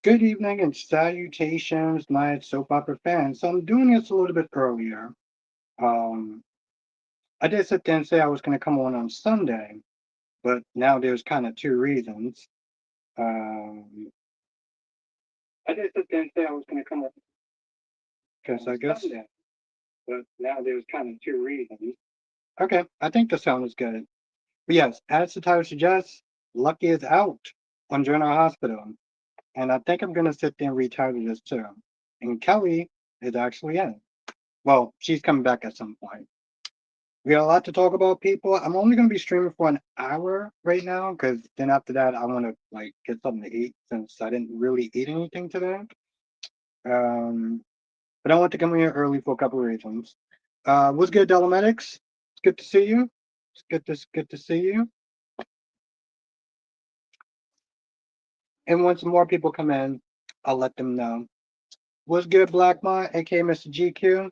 Good evening and salutations, my soap opera fans. So I'm doing this a little bit earlier. Um, I did sit there and say I was going to come on Sunday, but now there's kind of two reasons. Um, I did sit there and say I was going to come on because I guess, Sunday, but now there's kind of two reasons. Okay, I think the sound is good. But yes, as the title suggests, Lucky is out on General Hospital, and I think I'm going to sit there and retitle this too. And Kelly is actually in. Well, she's coming back at some point. We got a lot to talk about, people. I'm only gonna be streaming for an hour right now, because then after that, I want to like get something to eat since I didn't really eat anything today. Um, but I want to come here early for a couple of reasons. What's good, Delomedics? It's good to see you. It's good to see you. And once more people come in, I'll let them know. What's good, Blackmont, aka Mr. GQ?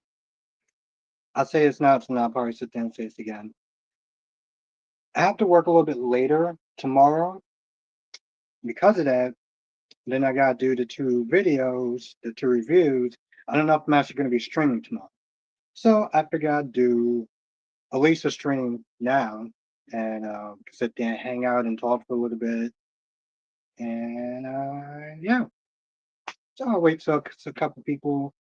I'll say it's not, so I'll probably sit there and say it again. I have to work a little bit later tomorrow because of that. Then I gotta do the two videos, the two reviews. I don't know if I'm actually gonna be streaming tomorrow. So I figured I'd do at least a stream now and sit there and hang out and talk for a little bit. And yeah. So I'll wait till a couple people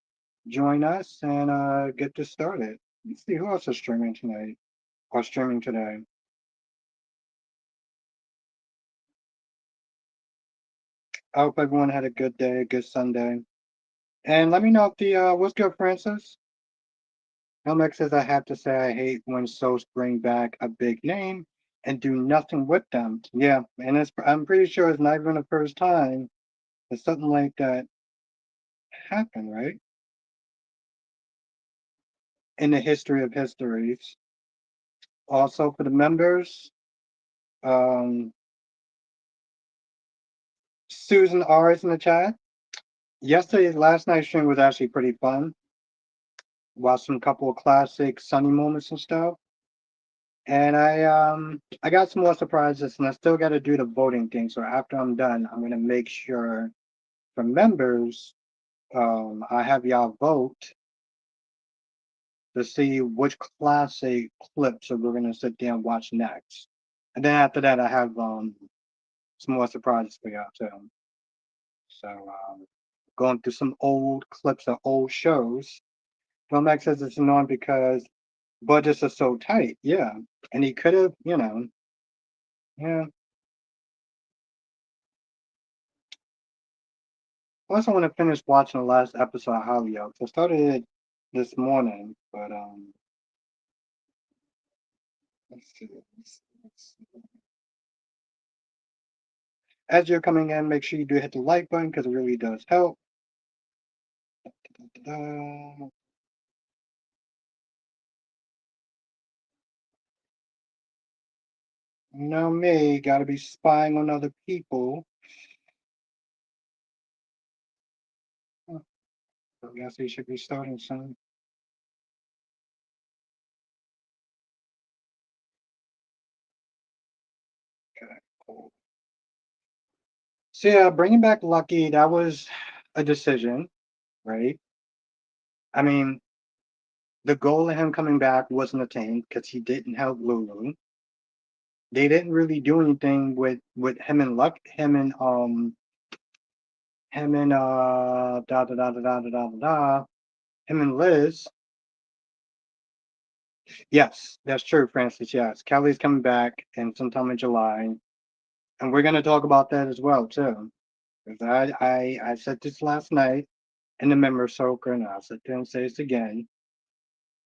join us and get this started. Let's see who else is streaming tonight or streaming today. I hope everyone had a good day, a good Sunday. And let me know if the what's good, Francis? Helmex says I have to say I hate when soaps bring back a big name and do nothing with them. Yeah, and I'm pretty sure it's not even the first time that something like that happened, right? In the history of histories. Also for the members, um, Susan R is in the chat. Last night's stream was actually pretty fun. Watched some couple of classic Sunny moments and stuff. And I got some more surprises, and I still got to do the voting thing. So after I'm done, I'm gonna make sure for members, I have y'all vote to see which classic clips that we're gonna sit there and watch next. And then after that, I have some more surprises for y'all too. So going through some old clips of old shows. Max says it's annoying because budgets are so tight. Yeah, and he could have, yeah. Plus, I want to finish watching the last episode of Hollyoaks. I started it this morning, but let's see. Let's see. As you're coming in, make sure you do hit the like button because it really does help. Da-da-da-da. You know me, gotta be spying on other people. Huh, I guess we should be starting soon. Okay, cool. So yeah, bringing back Lucky, that was a decision, right? I mean, the goal of him coming back wasn't attained because he didn't help Lulu. They didn't really do anything with him and da da da da da da da da him and Liz. Yes, that's true, Francis. Yes, Kelly's coming back in sometime in July, and we're gonna talk about that as well too. Because I said this last night in the member circle, and I'll sit there and say this again.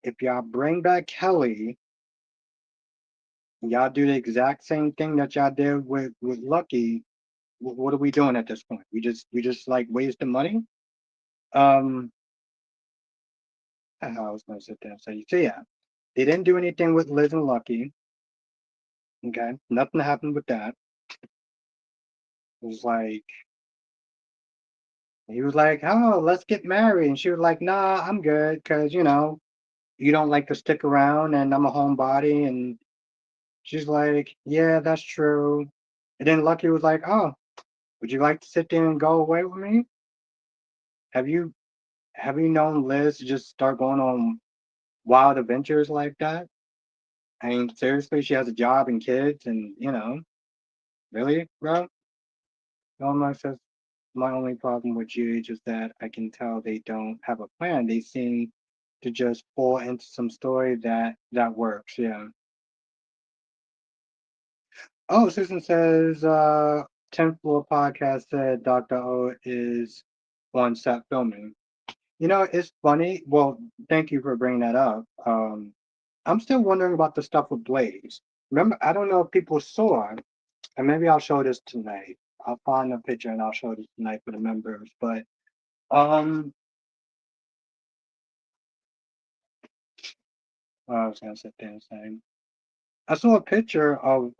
If y'all bring back Kelly, y'all do the exact same thing that y'all did with Lucky. What are we doing at this point? We just like wasting money. Um, I was gonna sit there and say, so yeah, they didn't do anything with Liz and Lucky. Okay, nothing happened with that. It was like he was like, "Oh, let's get married," and she was like, "Nah, I'm good because you don't like to stick around, and I'm a homebody." And she's like, "Yeah, that's true." And then Lucky was like, "Oh." Would you like to sit there and go away with me? Have you have you known Liz to just start going on wild adventures like that? I mean, seriously, she has a job and kids, and really, bro. No, says my only problem with GH is that I can tell they don't have a plan. They seem to just fall into some story that works. Yeah. Oh, Susan says, 10th floor podcast said Dr. O is on set filming. It's funny. Well, thank you for bringing that up. I'm still wondering about the stuff with Blaze. Remember, I don't know if people saw, and maybe I'll show this tonight. I'll find a picture and I'll show this tonight for the members. But um, I was gonna sit there and say, I saw a picture of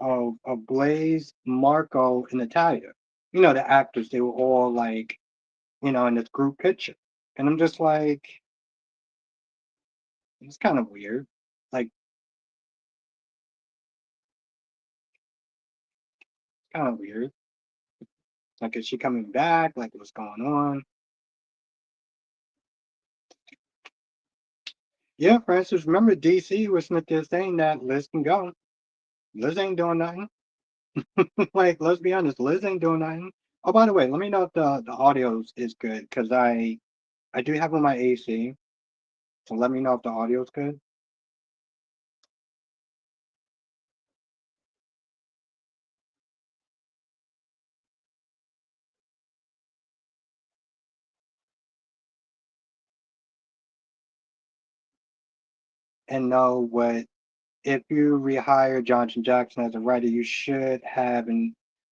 Blaze, Marco, and Natalia. The actors. They were all like, in this group picture, and I'm just like, it's kind of weird. Like, kind of weird. Like, is she coming back? Like, what's going on? Yeah, Francis, remember DC was sitting there saying that Liz can go. Liz ain't doing nothing. Like, let's be honest, Liz ain't doing nothing. Oh, by the way, let me know if the audio is good, because I do have on my AC, so let me know if the audio's good. And know what, if you rehire Johnson Jackson as a writer, you should have at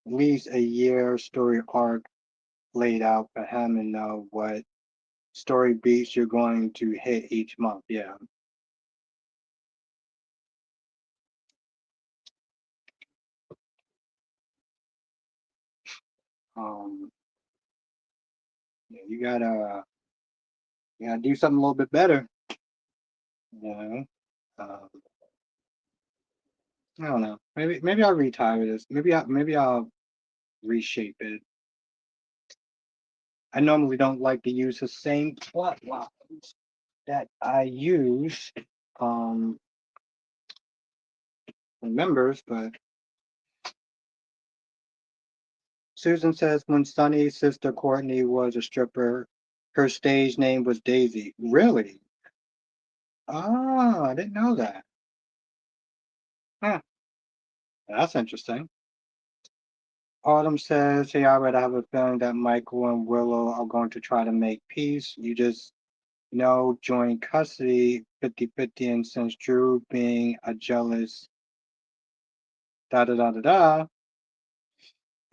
least a year story arc laid out for him and know what story beats you're going to hit each month. Yeah. Um, yeah, you gotta do something a little bit better. You know. Um, I don't know. Maybe I'll retire this. Maybe I'll reshape it. I normally don't like to use the same plot lines that I use um for members, but Susan says when Sunny's sister Courtney was a stripper, her stage name was Daisy. Really? Ah, I didn't know that. Huh, that's interesting. Autumn says, hey, I already have a feeling that Michael and Willow are going to try to make peace. You just know joint custody 50-50, and since Drew being a jealous da da da da da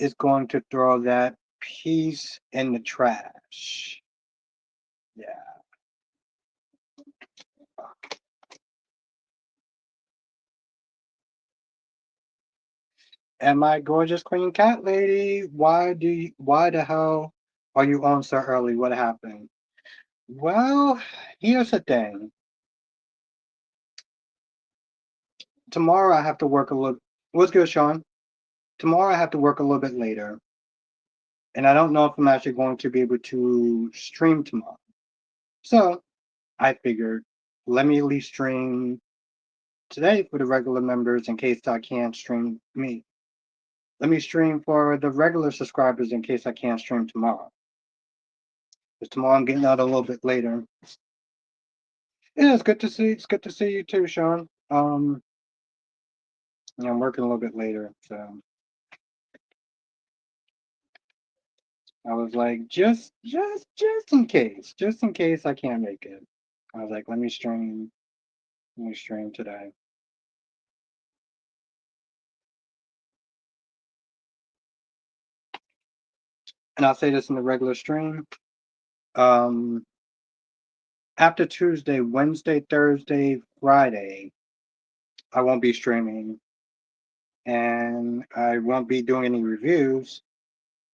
is going to throw that piece in the trash. Yeah. And my gorgeous queen cat lady, why the hell are you on so early? What happened? Well, here's the thing. Tomorrow I have to work a little. What's good, Sean? Tomorrow I have to work a little bit later, and I don't know if I'm actually going to be able to stream tomorrow. So I figured, let me at least stream today for the regular members in case I can't stream me. Let me stream for the regular subscribers in case I can't stream tomorrow. Because tomorrow I'm getting out a little bit later. Yeah, it's good to see you too, Sean. Yeah, I'm working a little bit later, so I was like, just just in case I can't make it. I was like, let me stream today. And I'll say this in the regular stream. Um, After Tuesday, Wednesday, Thursday, Friday, I won't be streaming, and I won't be doing any reviews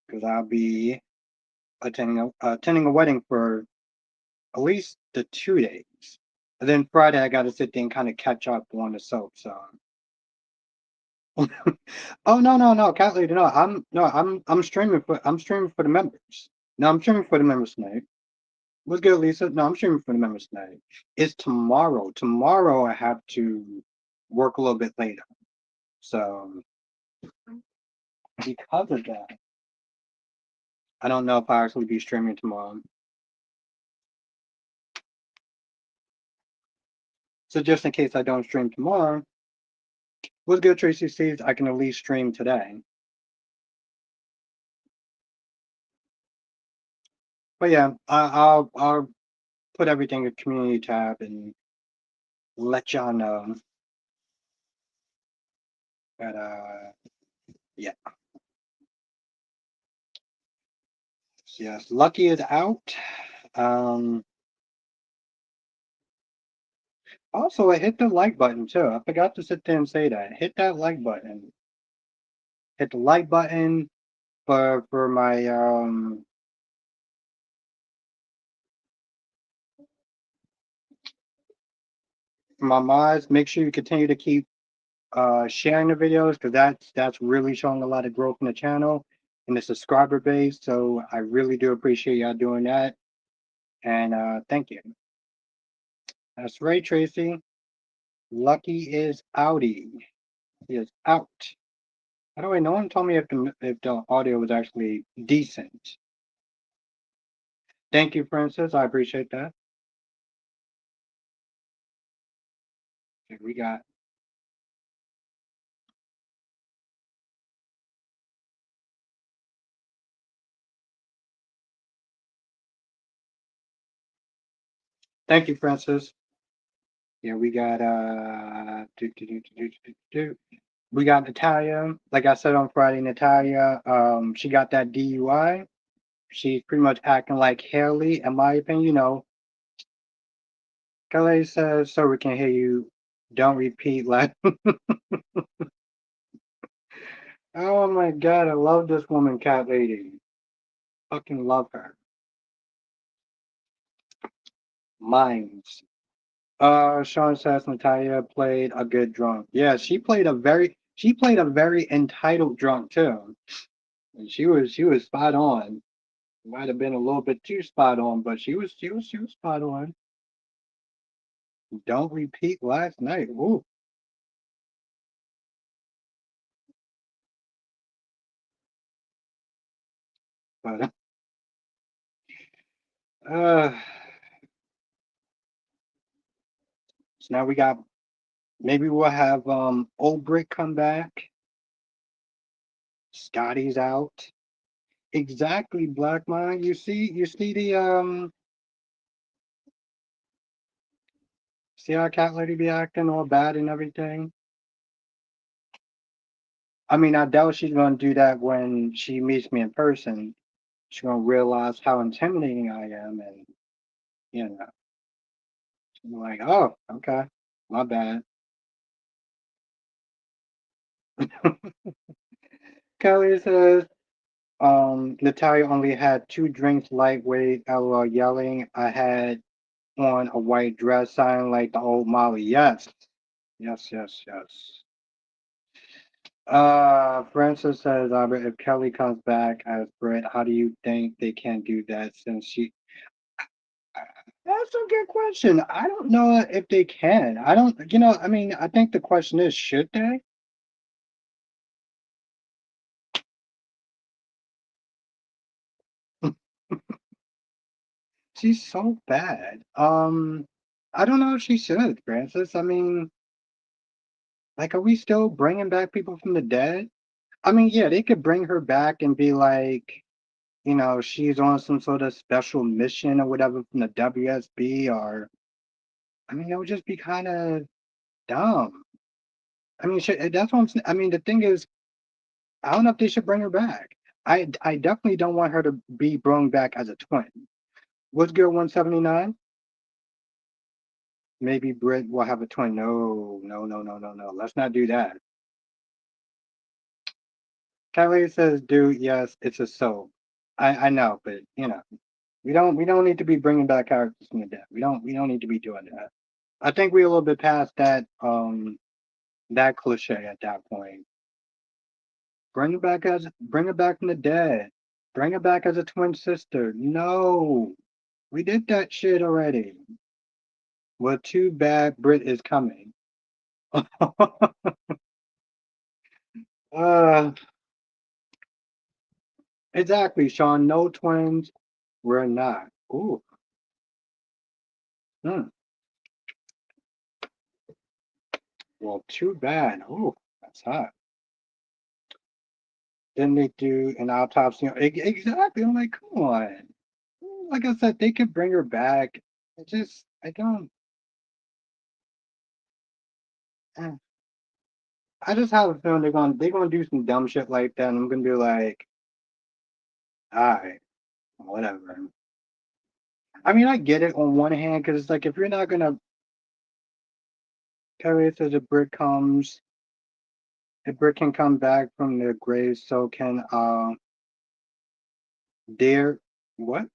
because I'll be attending a wedding for at least the 2 days. And then Friday, I got to sit there and kind of catch up on the soap. So Oh no, cat lady, no, I'm streaming for the members. No, I'm streaming for the members tonight. What's good, Lisa? No, I'm streaming for the members tonight. It's tomorrow. Tomorrow I have to work a little bit later. So because of that, I don't know if I actually be streaming tomorrow. So just in case I don't stream tomorrow, what's good, Tracy sees I can at least stream today. But yeah, I'll put everything in community tab and let y'all know that yeah. Yes, Lucky is out. Um Also I hit the like button too. I forgot to sit there and say that. Hit that like button. Hit the like button for my mods. Make sure you continue to keep sharing the videos because that's really showing a lot of growth in the channel and the subscriber base. So I really do appreciate y'all doing that. And thank you. That's right, Tracy. Lucky is outie. He is out. By the way, no one told me if the audio was actually decent. Thank you, Princess. I appreciate that. Okay, we got. Thank you, Princess. Yeah, we got we got Natalia. Like I said on Friday, Natalia. She got that DUI. She's pretty much acting like Haley, in my opinion. Kelly says, "So we can hear you. Don't repeat like." Oh my god, I love this woman, cat lady. Fucking love her. Minds. Sean says Natalia played a good drunk. Yeah, she played a very entitled drunk too. And she was spot on. Might have been a little bit too spot on, but she was spot on. Don't repeat last night. Ooh, but uh, so now we got maybe we'll have Old Brick come back. Scotty's out. Exactly, Black Mind. You see the see how Cat Lady be acting all bad and everything. I mean, I doubt she's gonna do that when she meets me in person. She's gonna realize how intimidating I am, and you know, she's like, "Oh, okay, my bad." Kelly says, Natalia only had two drinks lightweight, LOL yelling. I had on a white dress, sounding like the old Molly. Yes, yes, yes, yes. Francis says, Albert, if Kelly comes back as Brit, how do you think they can do that since she. That's a good question. I don't know if they can. I don't, I mean, I think the question is, should they? She's so bad. I don't know if she should, Francis. I mean, like, are we still bringing back people from the dead? I mean, yeah, they could bring her back and be like, she's on some sort of special mission or whatever from the WSB, or, I mean, it would just be kind of dumb. I mean, that's what I'm saying. I mean, the thing is, I don't know if they should bring her back. I definitely don't want her to be brought back as a twin. What's good, 179? Maybe Britt will have a twin. No, no, no, no, no, no. Let's not do that. Kylie says, "Dude, yes, it's a soap. I know, but we don't need to be bringing back characters from the dead. We don't need to be doing that. I think we're a little bit past that cliche at that point. bring it back from the dead. Bring it back as a twin sister. No, we did that shit already. Well, too bad Brit is coming. uh, exactly, Sean. No twins. We're not. Ooh. Hmm. Well, too bad. Ooh, that's hot. Then they do an autopsy. Exactly. I'm like, come on. Like I said, they could bring her back. I don't. eh. I just have a feeling they're gonna do some dumb shit like that, and I'm gonna be like, all right, whatever. I mean, I get it on one hand because it's like if you're not gonna carry says a brick can come back from their grave, so can their what?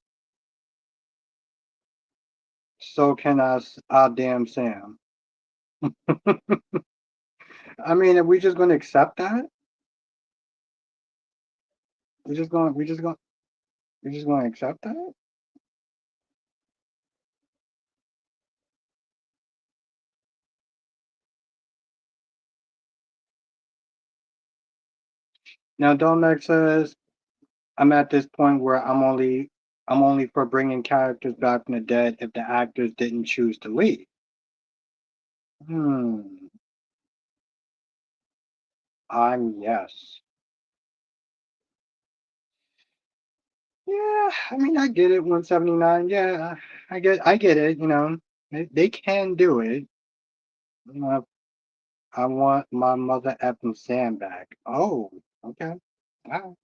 So can us damn Sam. I mean, are we just gonna accept that? We're just going. We just going. We're just going to accept that. Now, Domek says I'm at this point where I'm only for bringing characters back from the dead if the actors didn't choose to leave. Hmm. I'm yes. Yeah, I mean, I get it. 179. Yeah, I get it. They can do it. You know, I want my mother effing Sam back. Oh, okay. Wow.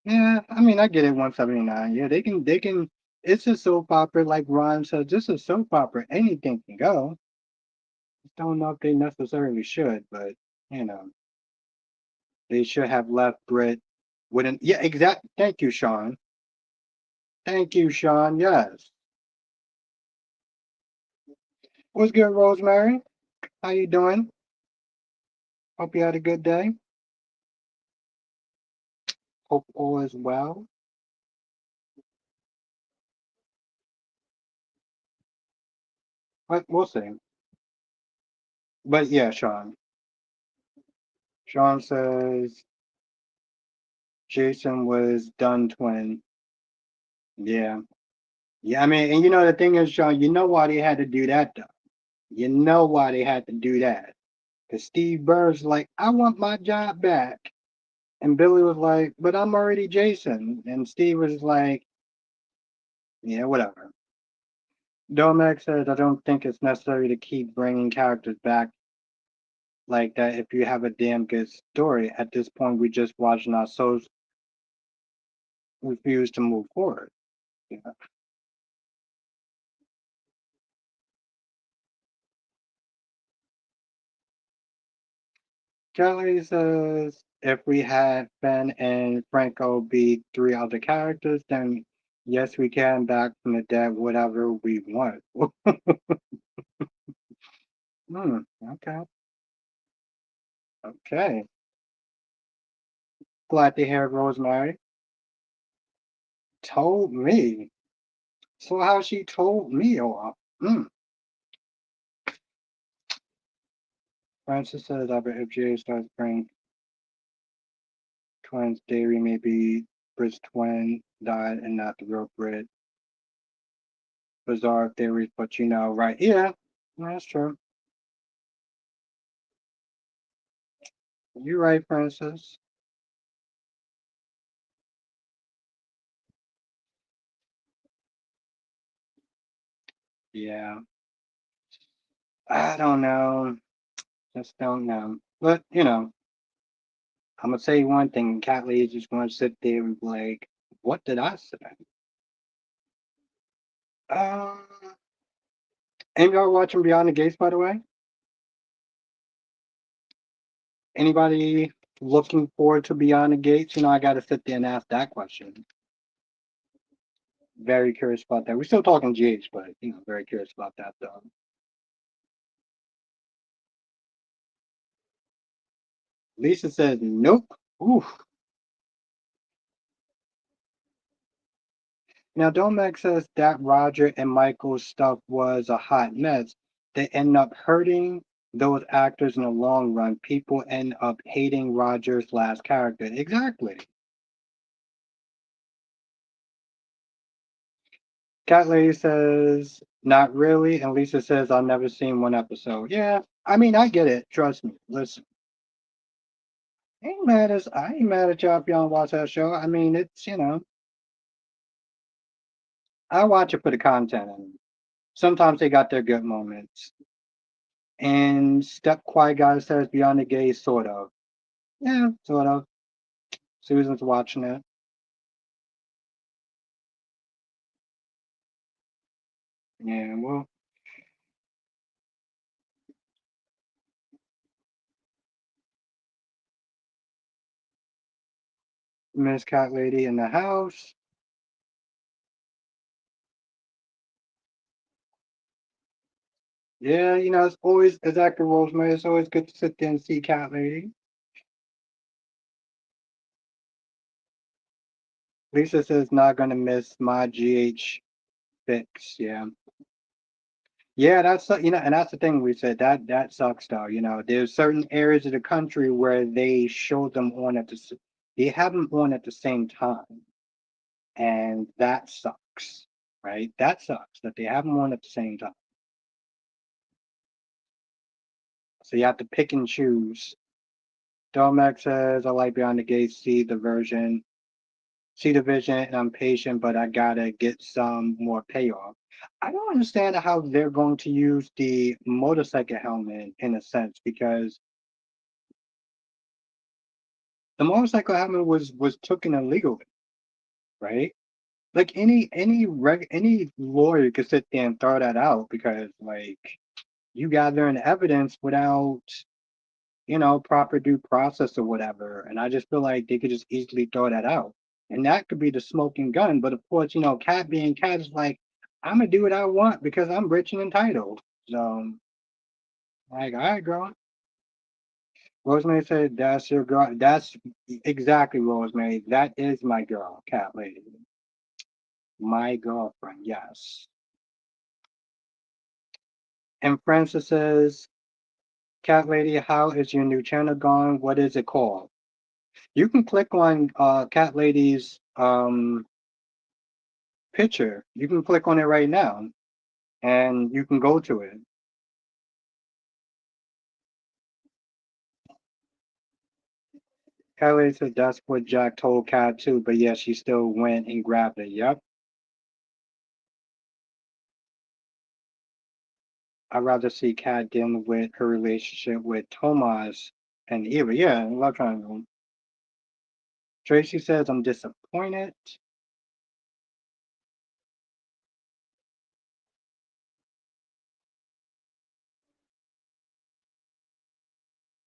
Yeah, I mean, I get it. 179. Yeah, they can. It's a soap opera, like Ron said. This is a soap opera. Anything can go. Don't know if they necessarily should, but you know, they should have left Brit with an yeah, exact. Thank you, Sean. Thank you, Sean. Yes. What's good, Rosemary? How you doing? Hope you had a good day. Hope all is well. But we'll see. But yeah, Sean. Sean says Jason was done twin. Yeah. Yeah, I mean, and the thing is, Sean, you know why they had to do that though. You know why they had to do that. Because Steve Burns like, I want my job back. And Billy was like, but I'm already Jason. And Steve was like, yeah, whatever. Domek says, I don't think it's necessary to keep bringing characters back like that if you have a damn good story. At this point, we're just watching our souls refuse to move forward. Yeah. Kelly says, if we had Ben and Franco be three other characters, then yes, we can back from the dead whatever we want. Okay. Okay. Glad to hear Rosemary told me. So how she told me off. Francis says that if Jay starts bringing twins, Dairy maybe Brit's twin died and not the real Brit. Bizarre theories, but right? Yeah, that's true. You're right, Francis. Yeah, I don't know. Just don't know. But I'm gonna say one thing. Cat Lee is just gonna sit there and be like, "What did I say?" Um, any of y'all watching Beyond the Gates, by the way? Anybody looking forward to Beyond the Gates? I got to sit there and ask that question. Very curious about that. We're still talking GH, but very curious about that though. Lisa says nope. Oof. Now Domek says that Roger and Michael's stuff was a hot mess. They end up hurting those actors in the long run. People end up hating Roger's last character. Exactly. Cat Lady says, not really. And Lisa says, I've never seen one episode. Yeah, I mean, I get it. Trust me. Listen, I ain't mad at y'all if y'all don't watch that show. I mean, I watch it for the content. And sometimes they got their good moments. And Step Quiet Guy says, Beyond the Gaze, sort of. Yeah, sort of. Susan's watching it. Yeah, well, Miss Cat Lady in the house. Yeah, it's always, exactly, Rosemary. It's always good to sit there and see Cat Lady. Lisa says, not gonna miss my GH fix. Yeah. Yeah, and that's the thing we said that sucks though. There's certain areas of the country where they show them on they have them on at the same time, and that sucks, right? That sucks that they have them on at the same time. So you have to pick and choose. Domex says, I like Beyond the Gates, see the vision, and I'm patient, but I gotta get some more payoff. I don't understand how they're going to use the motorcycle helmet in a sense because the motorcycle helmet was taken illegally, right? Like any lawyer could sit there and throw that out because like you gathering evidence without proper due process or whatever. And I just feel like they could just easily throw that out. And that could be the smoking gun. But of course, Cat being Cat is like, I'm gonna do what I want because I'm rich and entitled. So like, all right, girl. Rosemary said, that's your girl. That's exactly Rosemary. That is my girl, Cat Lady. My girlfriend, yes. And Francis says, Cat Lady, how is your new channel going? What is it called? You can click on Cat Lady's picture. You can click on it right now and you can go to it. Cat Lady said that's what Jack told Cat too, but yeah, she still went and grabbed it. Yep. I'd rather see Cat dealing with her relationship with Tomas and Eva. Yeah, love triangle. Tracy says I'm disappointed.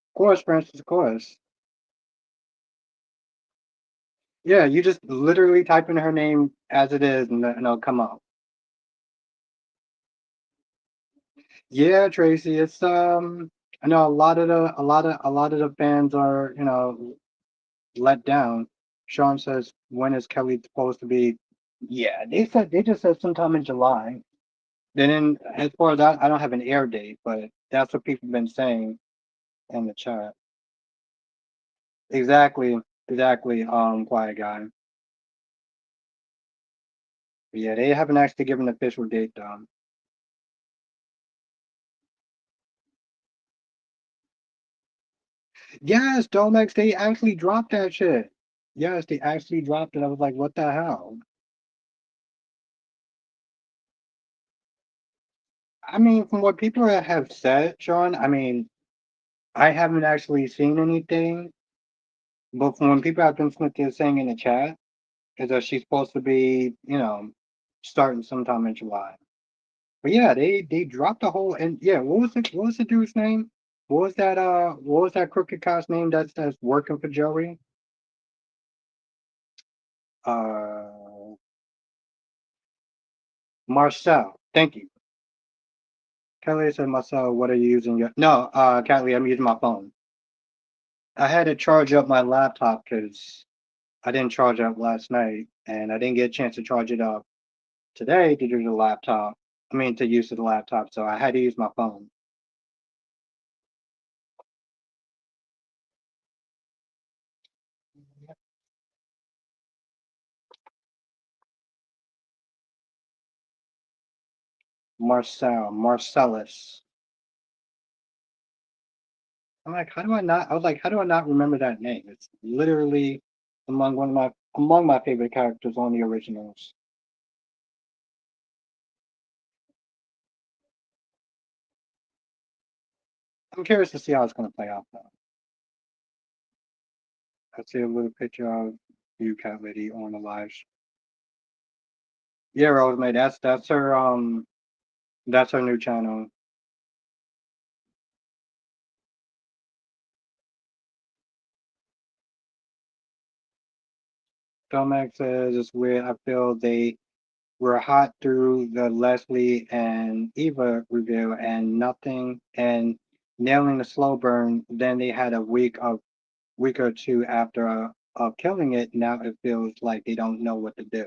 Of course, Francis, of course. Yeah, you just literally type in her name as it is and it'll come up. Yeah, Tracy, it's I know a lot of the fans are, let down. Sean says, when is Kelly supposed to be? Yeah, they just said sometime in July. Then as far as that, I don't have an air date, but that's what people have been saying in the chat. Exactly, exactly, quiet guy. But yeah, they haven't actually given an official date though. Yes, Domex, they actually dropped that shit. Yes, they actually dropped it. I was like, what the hell? I mean, from what people have said, Sean, I mean, I haven't actually seen anything, but from when people have been saying in the chat, is that she's supposed to be, starting sometime in July. But yeah, they dropped the whole and yeah, what was the dude's name? What was that crooked cop's name that's working for Joey? Uh Marcel. Thank you. Kelly said, Marcel, what are you using your no, Kelly, I'm using my phone. I had to charge up my laptop because I didn't charge it up last night, and I didn't get a chance to charge it up today to do the laptop. I mean, to use the laptop, so I had to use my phone. Marcellus. I'm like, how do I not? I was like, how do I not remember that name? It's literally among my favorite characters on the originals. I'm curious to see how it's going to play out, though. I see a little picture of you, Cat Lady, on the live. Yeah, Rosemary, that's her new channel. Tomac says it's weird. I feel they were hot through the Leslie and Eva review and nothing and nailing the slow burn. Then they had a week or two after killing it. Now it feels like they don't know what to do.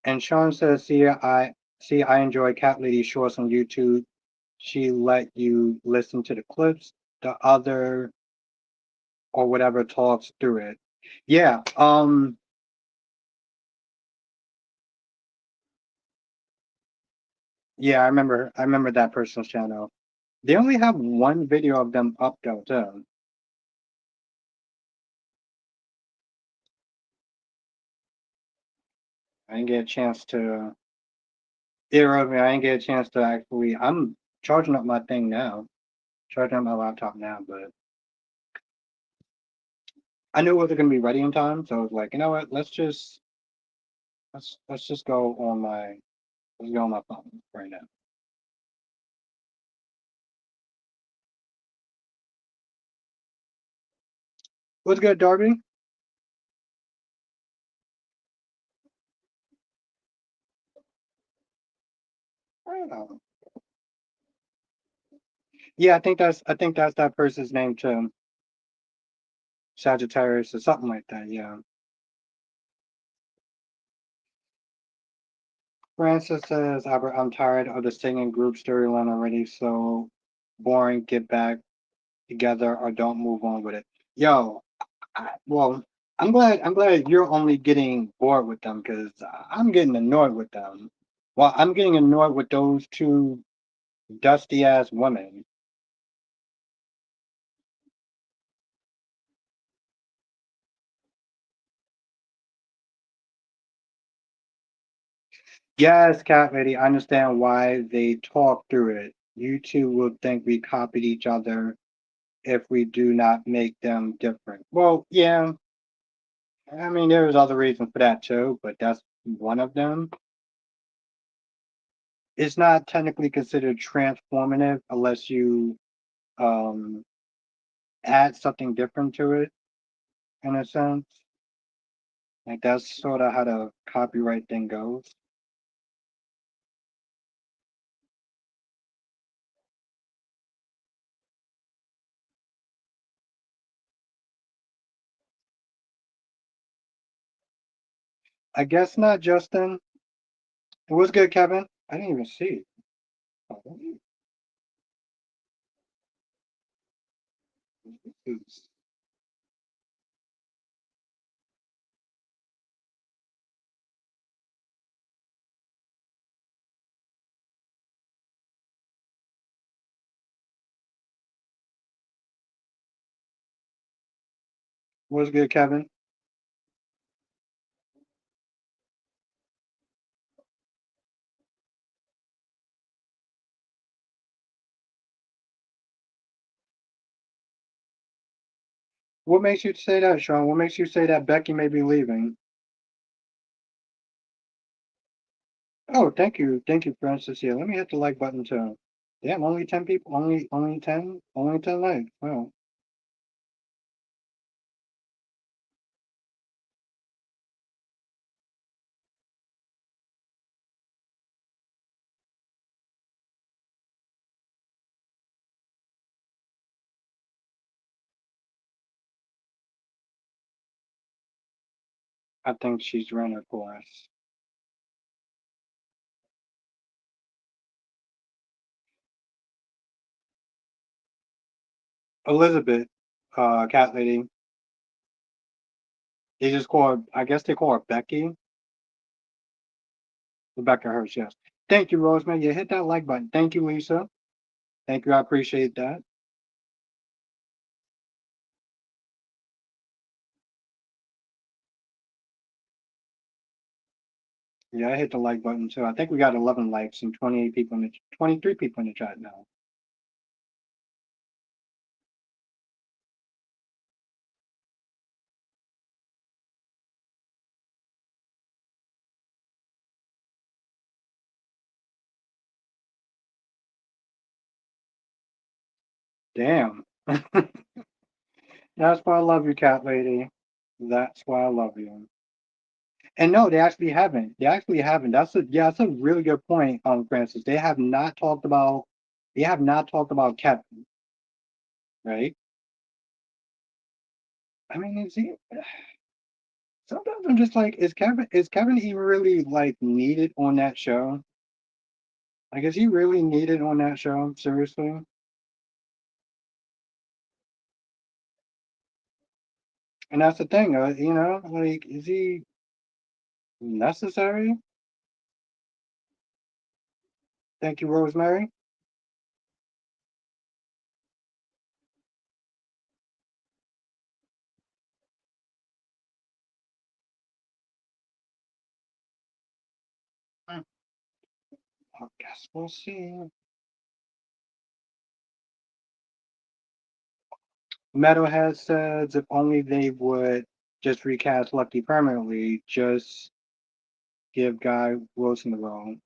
And Sean says, I enjoy Cat Lady shorts on YouTube. She let you listen to the clips. The other or whatever talks through it. Yeah, yeah, I remember that person's channel. They only have one video of them up though, too. I didn't get a chance to I mean, I didn't get a chance to actually I'm charging up my thing now. Charging up my laptop now, but I knew it wasn't gonna be ready in time, so I was like, you know what, let's just go on my let's go on my phone right now. What's good, Darby? I don't know. Yeah, I think that's that person's name too. Sagittarius or something like that, yeah. Francis says, Albert, I'm tired of the singing group storyline already, so boring. Get back together or don't move on with it. Yo, well, I'm glad you're only getting bored with them because I'm getting annoyed with them. Well, I'm getting annoyed with those two dusty ass women. Yes, Cat Lady, I understand why they talk through it. You two will think we copied each other if we do not make them different. Well, yeah, I mean, there's other reasons for that too, but that's one of them. It's not technically considered transformative unless you um, add something different to it, in a sense. Like that's sort of how the copyright thing goes. I guess not, Justin. It was good, Kevin. I didn't even see it. It was good, Kevin. What makes you say that, Sean? What makes you say that Becky may be leaving? Oh, thank you, Francis. Yeah, let me hit the like button too. Damn, only 10 people, only 10 likes. Wow. I think she's running for us. Elizabeth, cat lady. They just call her, I guess they call her Becky. Rebecca Hirsch, yes. Thank you, Rosemary. You hit that like button. Thank you, Lisa. Thank you. I appreciate that. Yeah, I hit the like button too. I think we got 11 likes and 28 people in the 23 people in the chat now. Damn. That's why I love you, cat lady. That's why I love you. And no, they actually haven't. They actually haven't. That's a really good point, Francis. They have not talked about Kevin, right? I mean, is he sometimes I'm just like, is Kevin even really like needed on that show? Like, is he really needed on that show? Seriously? And that's the thing, like, is he necessary? Thank you, Rosemary. Hmm, I guess we'll see. Metalhead says if only they would just recast Lucky permanently, just give Guy Wilson the role.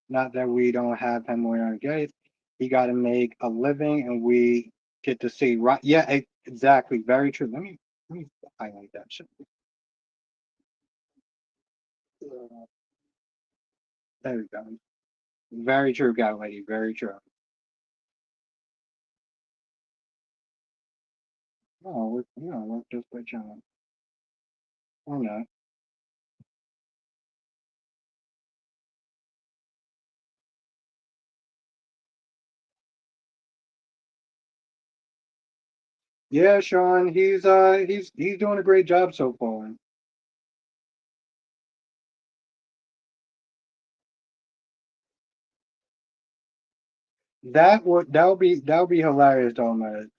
Not that we don't have him on our gates. He got to make a living, and we get to see. Right? Yeah, exactly. Very true. Let me highlight that shit. There we go. Very true, guy lady. Very true. Oh, we're just by channel. Or not. Yeah, Sean. He's doing a great job so far. That would be hilarious, though, man.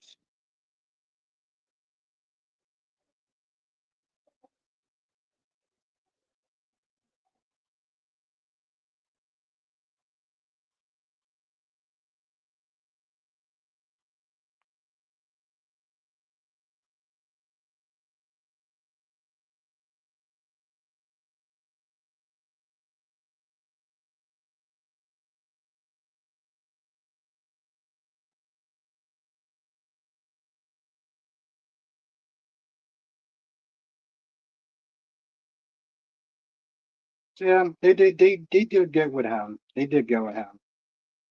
Yeah, they did get with him. They did get with him.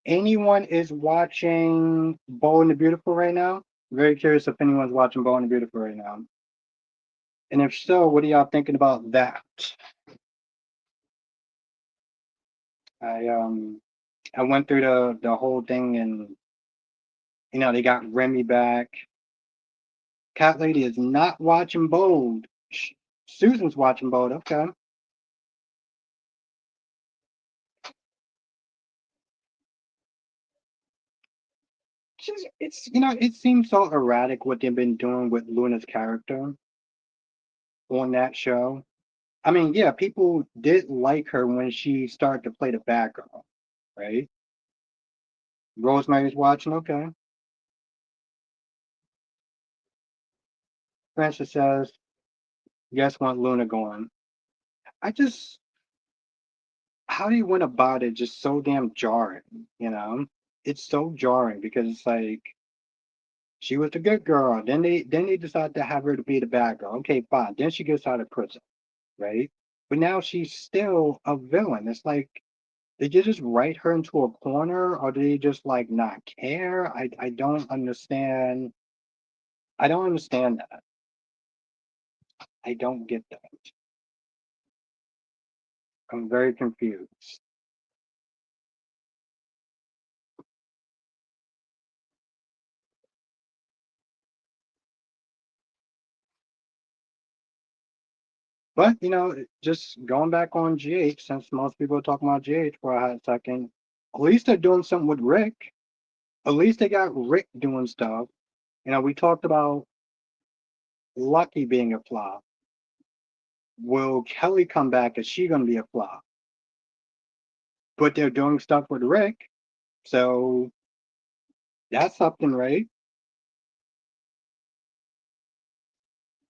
Anyone is watching Bold and the Beautiful right now? Very curious if anyone's watching Bold and the Beautiful right now. And if so, what are y'all thinking about that? I um I went through the whole thing, and they got Remy back. Cat Lady is not watching Bold. Susan's watching Bold. Okay. It seems so erratic what they've been doing with Luna's character on that show. I mean, yeah, people did like her when she started to play the bad girl, right? Rosemary's watching. Okay. Francis says, "Yes, want Luna gone." I just, how do you went about it? Just so damn jarring. It's so jarring because it's like she was the good girl. Then they decide to have her to be the bad girl. Okay, fine. Then she gets out of prison, right? But now she's still a villain. It's like, did you just write her into a corner, or did they just like not care? I don't understand. I don't understand that. I don't get that. I'm very confused. But just going back on GH, since most people are talking about GH for a hot second, at least they're doing something with Rick. At least they got Rick doing stuff. We talked about Lucky being a flop. Will Kelly come back? Is she gonna be a flop? But they're doing stuff with Rick, so that's something, right?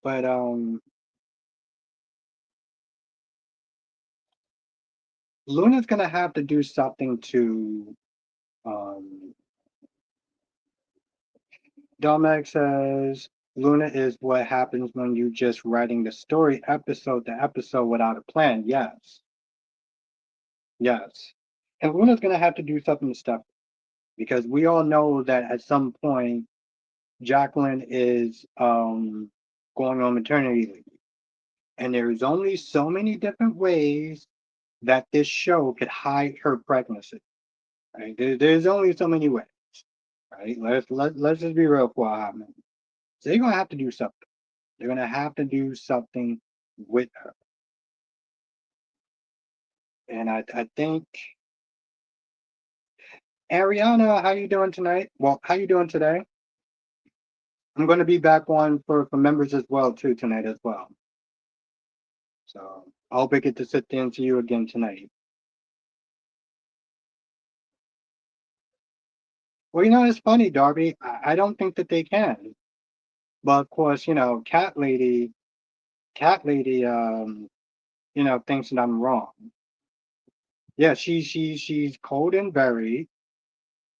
But Luna's gonna have to do something to um Dominic says Luna is what happens when you just writing the story episode to episode without a plan. Yes. Yes. And Luna's gonna have to do something to step because we all know that at some point Jacqueline is going on maternity leave. And there's only so many different ways that this show could hide her pregnancy. Right? There's only so many ways. Right? Let's just be real for a hot minute. So they're gonna have to do something. They're gonna have to do something with her. And I think Ariana, how you doing tonight? Well, how you doing today? I'm gonna be back on for members as well too tonight as well. So I hope I get to sit there and see you again tonight. Well, it's funny, Darby. I don't think that they can. But of course, Cat Lady, thinks that I'm wrong. Yeah, she's cold and very.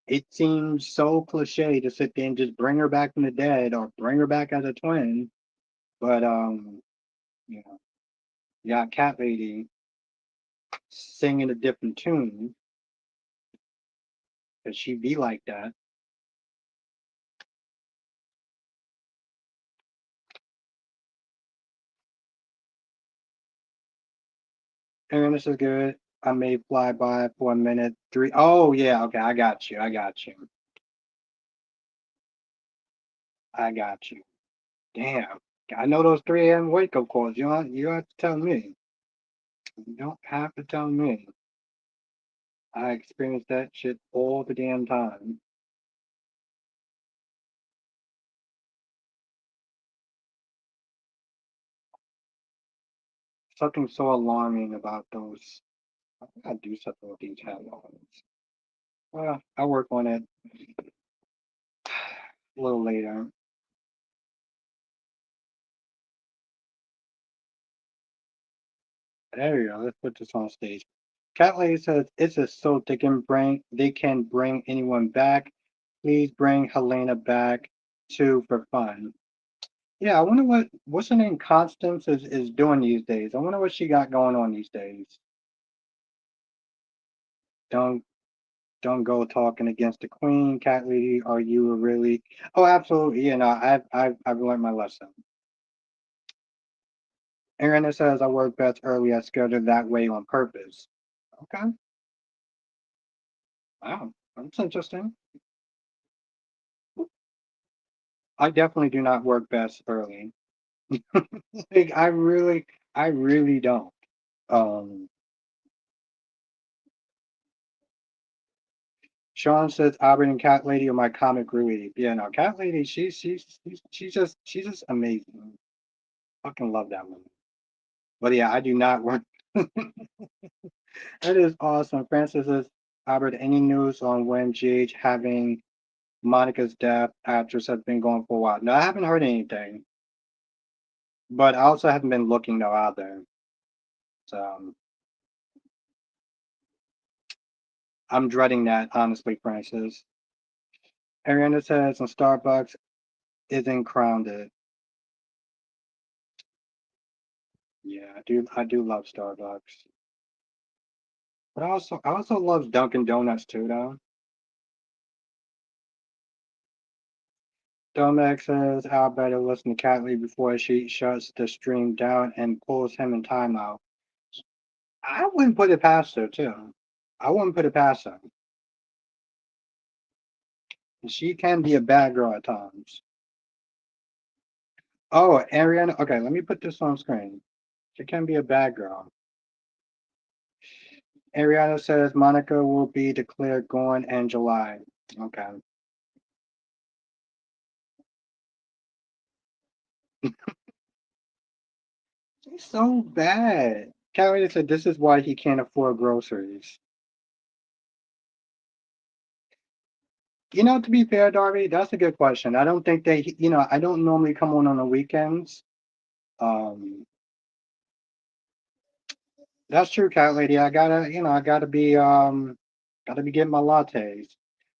It seems so cliche to sit there and just bring her back from the dead or bring her back as a twin. But you know, you got Cat Lady singing a different tune because she be like that. And this is good. I may fly by for a minute. Three. Oh yeah, okay, I got you. I got you. I got you. Damn. I know those 3 a.m. wake up calls. You don't have to tell me. You don't have to tell me. I experience that shit all the damn time. Something so alarming about those. I gotta do something with these headlines. Well, I'll work on it a little later. There you go. Let's put this on stage. Cat Lady says it's a so they can bring anyone back. Please bring Helena back too for fun. Yeah, I wonder what's her name Constance is doing these days. I wonder what she got going on these days. Don't don't go talking against the queen, cat lady. Are you really? Oh, absolutely. I've learned my lesson. Aaron says I work best early. I scheduled that way on purpose. Okay. Wow, that's interesting. I definitely do not work best early. Like I really don't. Um, Sean says Albert and Cat Lady are my comic relief. Yeah, no, Cat Lady, she's just amazing. Fucking love that woman. But yeah, I do not work. That is awesome. Francis says, Albert, any news on when GH having Monica's death? Actress has been going for a while. No, I haven't heard anything. But I also haven't been looking though either. So I'm dreading that, honestly, Francis. Ariana says, and Starbucks isn't grounded. Yeah, I do love Starbucks. But I also love Dunkin' Donuts too though. Domex says Al better listen to Catley before she shuts the stream down and pulls him in timeout. I wouldn't put it past her, too. I wouldn't put it past her. She can be a bad girl at times. Oh, Ariana. Okay, let me put this on screen. She can be a bad girl. Ariana says Monica will be declared gone in July. Okay. She's so bad. Carrie said this is why he can't afford groceries. To be fair, Darby, that's a good question. I don't think I don't normally come on the weekends. Um, that's true, cat lady. I gotta be getting my lattes.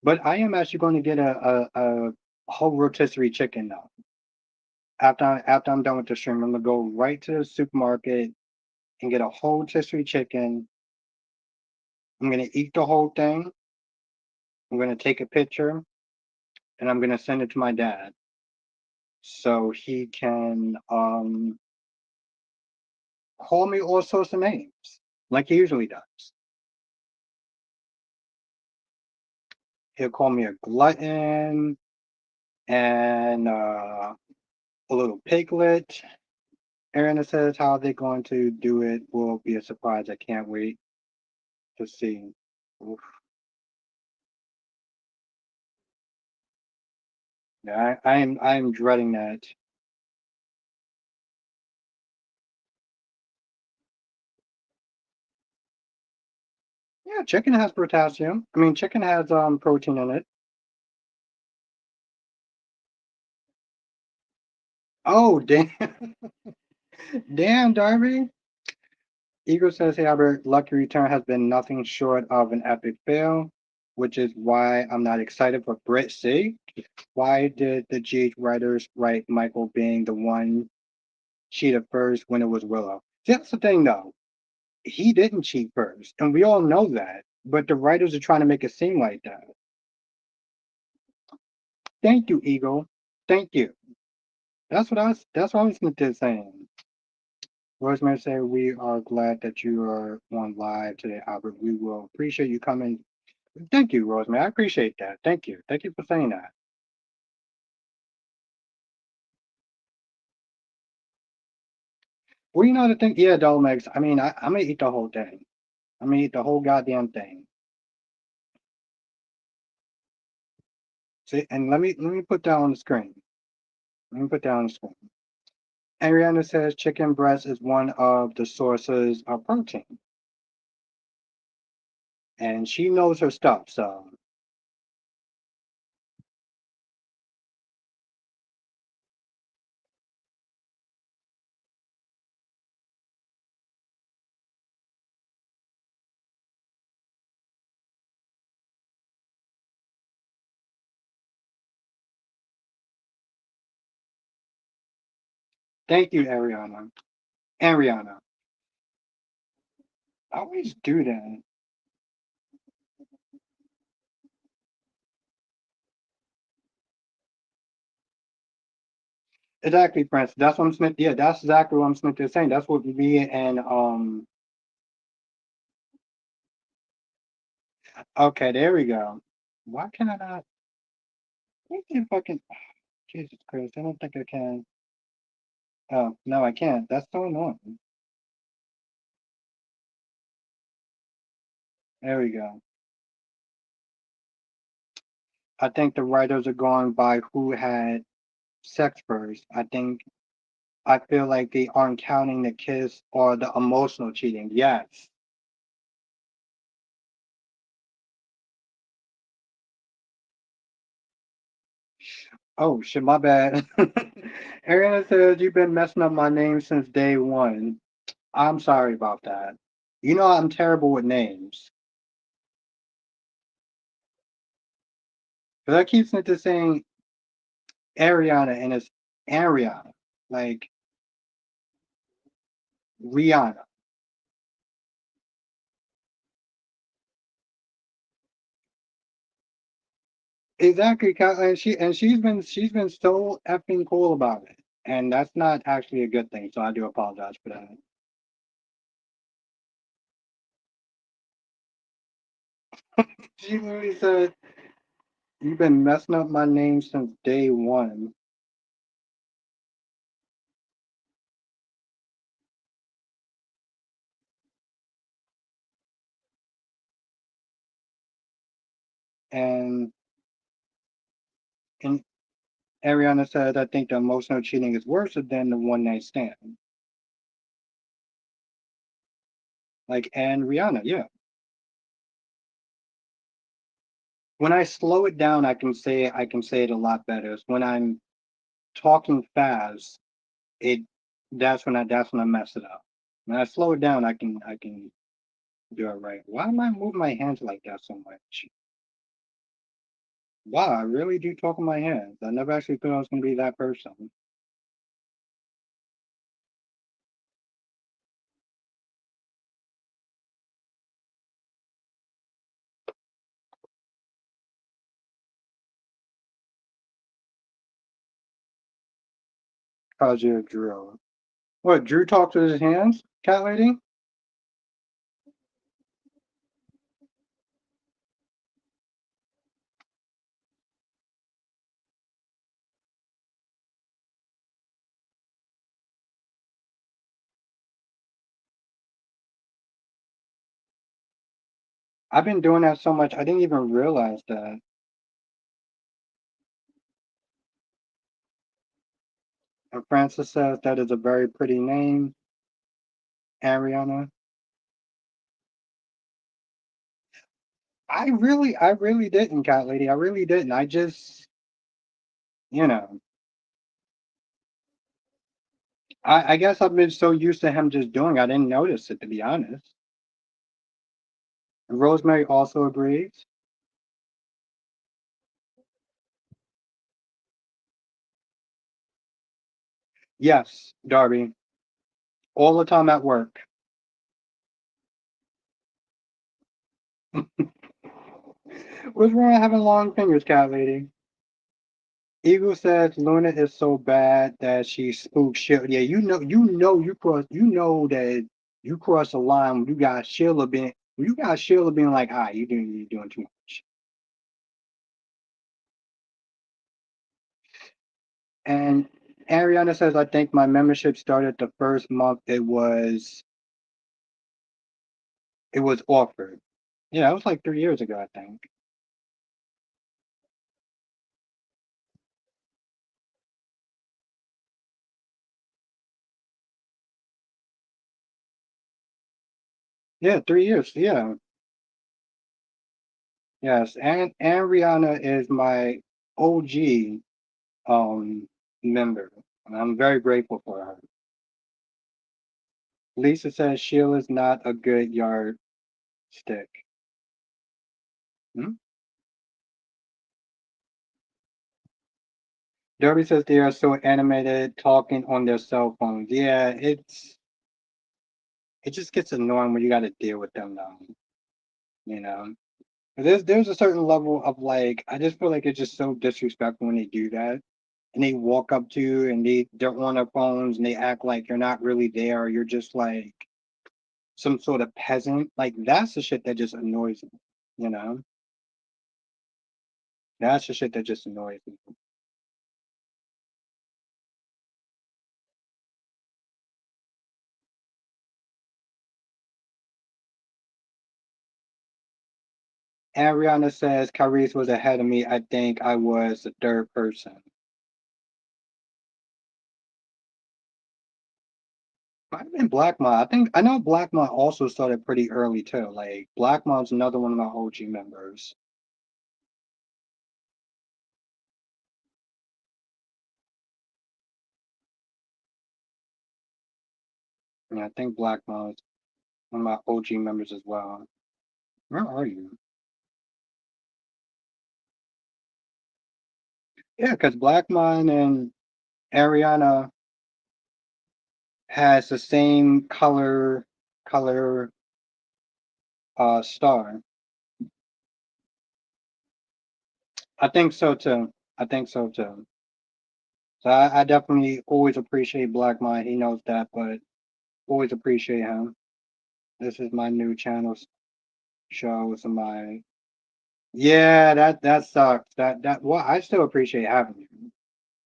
But I am actually going to get a whole rotisserie chicken now. After I'm done with the stream, I'm gonna go right to the supermarket and get a whole rotisserie chicken. I'm gonna eat the whole thing. I'm gonna take a picture and I'm gonna send it to my dad so he can call me all sorts of names like he usually does. He'll call me a glutton and a little piglet. Aaron says how they're going to do it will be a surprise. I can't wait to see. Oof. Yeah, I am dreading that. Yeah, chicken has potassium. I mean, chicken has protein in it. Oh, damn, damn, Darby. Eagle says, hey, Albert, Lucky Return has been nothing short of an epic fail, which is why I'm not excited for Brit C. Why did the GH writers write Michael being the one cheated first when it was Willow? See, that's the thing, though. He didn't cheat first, and we all know that. But the writers are trying to make it seem like that. Thank you, Eagle. Thank you. That's what I was saying. Rosemary said, we are glad that you are on live today, Albert. We will appreciate you coming. Thank you, Rosemary. I appreciate that. Thank you. Thank you for saying that. Well, the thing, yeah, Dolmex. I mean, I'm gonna eat the whole thing. I'm gonna eat the whole goddamn thing. See, and let me put that on the screen. Let me put that on the screen. Ariana says chicken breast is one of the sources of protein, and she knows her stuff. So thank you, Ariana. Ariana, I always do that. Exactly, Prince. That's what I'm Smith. Yeah, that's exactly what I'm Smith is saying. That's what me and Okay, there we go. Why can I not? You can fucking Jesus Christ! I don't think I can. Oh no, I can't. That's so annoying. There we go. I think the writers are going by who had sex first. I feel like they aren't counting the kiss or the emotional cheating. Yes. Oh shit, my bad. Ariana says you've been messing up my name since day one. I'm sorry about that. I'm terrible with names. But I keep saying Ariana and it's Ariana. Like Rihanna. Exactly, and she's been so effing cool about it, and that's not actually a good thing. So I do apologize for that. She literally said, "You've been messing up my name since day one," and and Ariana said, "I think the emotional cheating is worse than the one night stand." Like, and Rihanna, yeah. When I slow it down, I can say it a lot better. It's when I'm talking fast, it that's when I mess it up. When I slow it down, I can do it right. Why am I moving my hands like that so much? Wow, I really do talk with my hands. I never actually thought I was gonna be that person. Cause you're Drew. What, Drew talks with his hands, cat lady? I've been doing that so much I didn't even realize that. And Francis says that is a very pretty name, Ariana. I really didn't, cat lady. I really didn't. I just, you know, I guess I've been so used to him just doing. I didn't notice it, to be honest. Rosemary also agrees. Yes, Darby, all the time at work. What's wrong with having long fingers, cat lady? Eagle says Luna is so bad that she spooks Sheila. Yeah, you know you cross a line when you got Sheila being like, ah, you doing too much. And Ariana says, I think my membership started the first month it was offered. Yeah, it was like 3 years ago, I think. Yeah, 3 years. Yeah. Yes. And Rihanna is my OG member. And I'm very grateful for her. Lisa says Sheila's not a good yardstick. Hmm? Derby says they are so animated talking on their cell phones. Yeah, it just gets annoying when you gotta deal with them now, you know. There's a certain level of like I just feel like it's just so disrespectful when they do that. And they walk up to you and they're on their phones and they act like you're not really there. You're just like some sort of peasant. Like that's the shit that just annoys me, you know? That's the shit that just annoys me. Ariana says Kyrie's was ahead of me. I think I was the third person. Might have been Black Mod. I think I know Black Mod also started pretty early too. Like Black Mod's another one of my OG members. Yeah, I think Black Mod's one of my OG members as well. Where are you? Yeah, because Black Mod and Ariana has the same color star. I think so too. I think so too. So I definitely always appreciate Black Mind. He knows that, but always appreciate him. This is my new channel shows and my yeah, that sucks. That well, I still appreciate having you.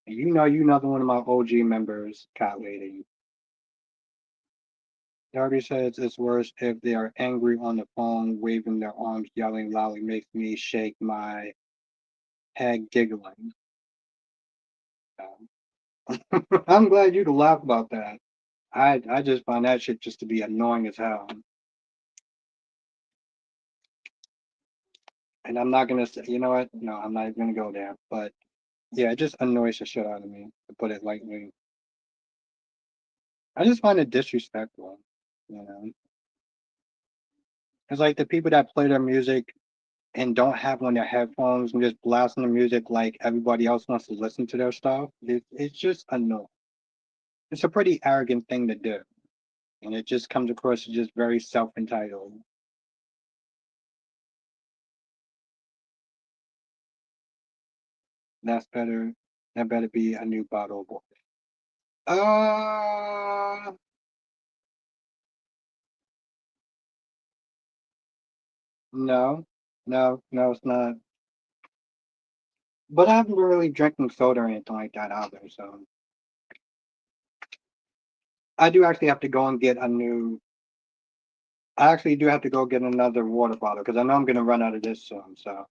You know, you another one of my OG members, Cat Lady. Darby says it's worse if they are angry on the phone, waving their arms, yelling loudly, makes me shake my head, giggling. I'm glad you to laugh about that. I just find that shit just to be annoying as hell. And I'm not gonna say, you know what? No, I'm not even gonna go there. But yeah, it just annoys the shit out of me, to put it lightly. I just find it disrespectful, you know. It's like the people that play their music and don't have on their headphones and just blasting the music like everybody else wants to listen to their stuff. It's just annoying. It's a pretty arrogant thing to do, and it just comes across as just very self-entitled. That's better. That better be a new bottle of water. Uh, no, no, it's not. But I haven't been really drinking soda or anything like that either. So I do actually have to go and get a new. I actually do have to go get another water bottle because I know I'm gonna run out of this soon. So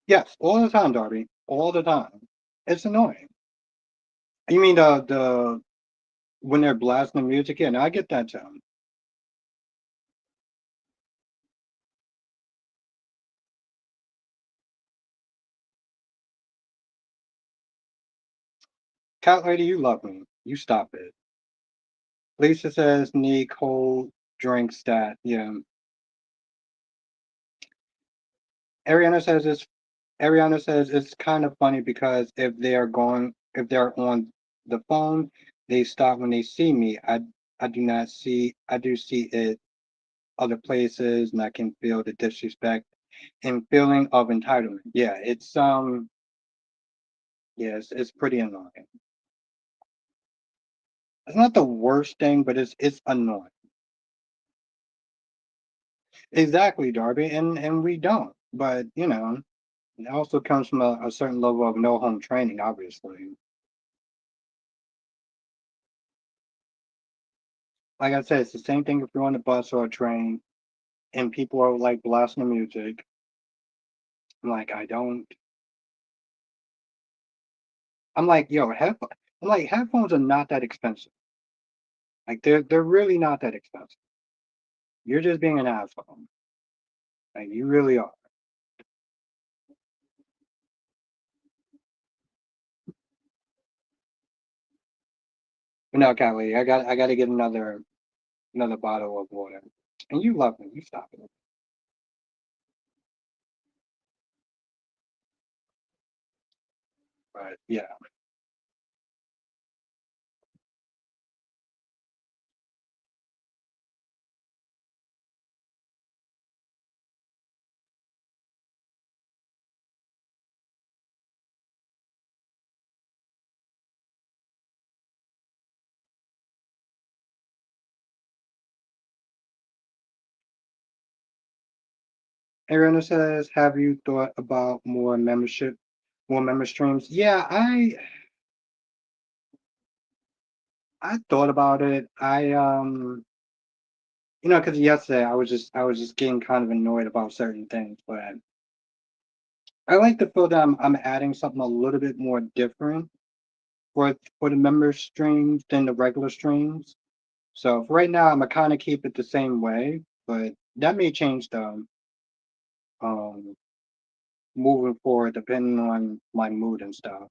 yes, all the time, Darby, all the time. It's annoying. You mean the when they're blasting the music? Yeah, no, I get that too. Cat lady, you love me. You stop it. Lisa says need cold drink stat. Yeah. Ariana says it's kind of funny because if they're on the phone, they stop when they see me. I do not see I do see it other places and I can feel the disrespect and feeling of entitlement. Yeah, it's yes, it's pretty annoying. It's not the worst thing, but it's annoying. Exactly, Darby, and we don't. But you know, it also comes from a certain level of no home training, obviously. Like I said, it's the same thing if you're on a bus or a train and people are like blasting the music. I'm like, I don't. I'm like, yo, I'm like, headphones are not that expensive. Like they're really not that expensive. You're just being an asshole. Like you really are. But no, Callie, I got to get another bottle of water. And you love me. You stop it. But yeah. Ariana says, have you thought about more member streams? Yeah, I thought about it. Because yesterday I was just getting kind of annoyed about certain things, but I like to feel that I'm adding something a little bit more different for the member streams than the regular streams. So for right now, I'm gonna kind of keep it the same way, but that may change the um moving forward depending on my mood and stuff.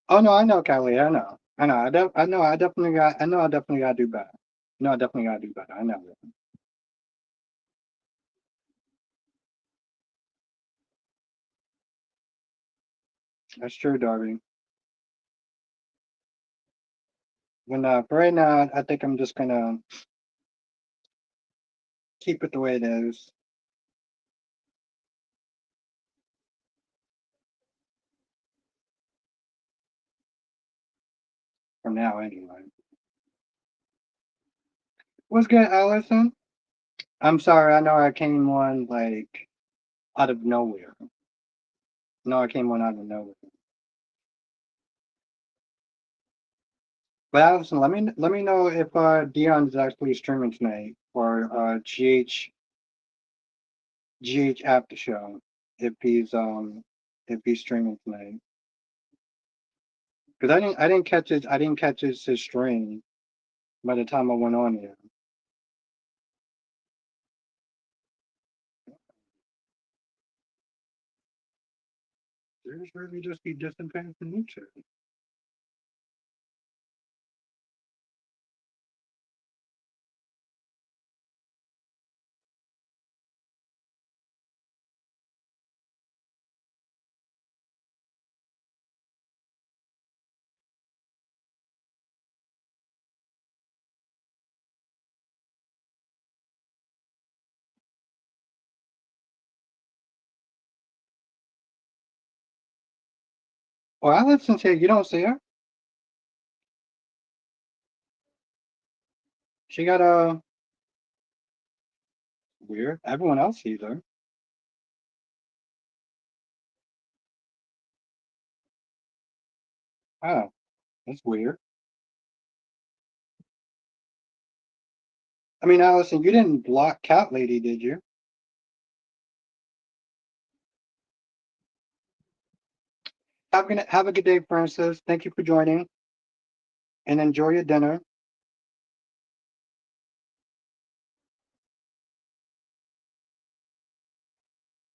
Oh no, I know, Kelly. I know. I know. I definitely got. I know. I definitely got to do better. No, I definitely got to do better. I know. That's true, Darby. When for right now, I think I'm just gonna keep it the way it is for now, anyway. What's good, Allison? I'm sorry. I know I came on like out of nowhere. No, I came on out of nowhere. But Allison, let me know if Dion's actually streaming tonight or GH after show if he's streaming tonight. Because I didn't catch his stream by the time I went on here. There's really just be disadvantage in nature. Well, Allison's here. You don't see her. She got a weird. Everyone else sees her. Oh, that's weird. I mean, Allison, you didn't block Cat Lady, did you? Have a good day, Francis. Thank you for joining and enjoy your dinner.